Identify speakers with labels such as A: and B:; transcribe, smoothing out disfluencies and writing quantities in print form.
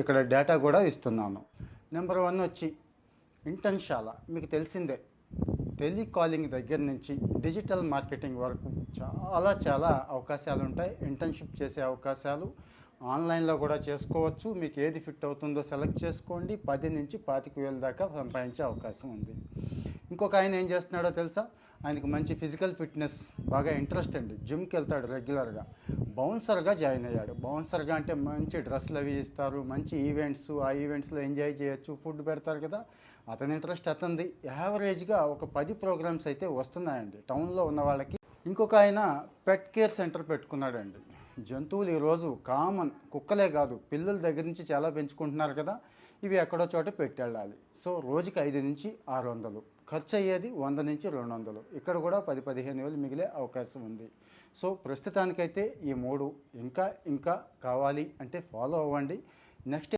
A: ఇక్కడ డేటా కూడా ఇస్తున్నాను. నెంబర్ 1 వచ్చి ఇంటర్న్షాల. మీకు తెలిసిందే, టెలికాలింగ్ దగ్గర నుంచి డిజిటల్ మార్కెటింగ్ వరకు చాలా అవకాశాలు ఉంటాయి. ఇంటర్న్షిప్ చేసే అవకాశాలు ఆన్లైన్లో కూడా చేసుకోవచ్చు. మీకు ఏది ఫిట్ అవుతుందో సెలెక్ట్ చేసుకోండి. 10 నుంచి 25,000 దాకా సంపాదించే అవకాశం ఉంది. ఇంకొక ఆయన ఏం చేస్తున్నాడో తెలుసా? ఆయనకు మంచి ఫిజికల్ ఫిట్నెస్ బాగా ఇంట్రెస్ట్ అండి. జిమ్కి వెళ్తాడు రెగ్యులర్గా. బౌన్సర్గా జాయిన్ అయ్యాడు. బౌన్సర్గా అంటే మంచి డ్రెస్సులు అవి ఇస్తారు, మంచి ఈవెంట్స్, ఆ ఈవెంట్స్లో ఎంజాయ్ చేయొచ్చు, ఫుడ్ పెడతారు కదా. అతని ఇంట్రెస్ట్ అతనిది. యావరేజ్గా ఒక 10 ప్రోగ్రామ్స్ అయితే వస్తున్నాయండి టౌన్లో ఉన్న వాళ్ళకి. ఇంకొక ఆయన పెట్ కేర్ సెంటర్ పెట్టుకున్నాడండి. జంతువులు ఈరోజు కామన్, కుక్కలే కాదు పిల్లల దగ్గర నుంచి చాలా పెంచుకుంటున్నారు కదా. ఇవి ఎక్కడో చోట పెట్టెళ్ళాలి. సో రోజుకి 5 నుంచి 600, ఖర్చు అయ్యేది 100 నుంచి 200. ఇక్కడ కూడా 10-15 వేలు మిగిలే అవకాశం ఉంది. సో ప్రస్తుతానికైతే ఈ 3 ఇంకా కావాలి అంటే ఫాలో అవ్వండి. నెక్స్ట్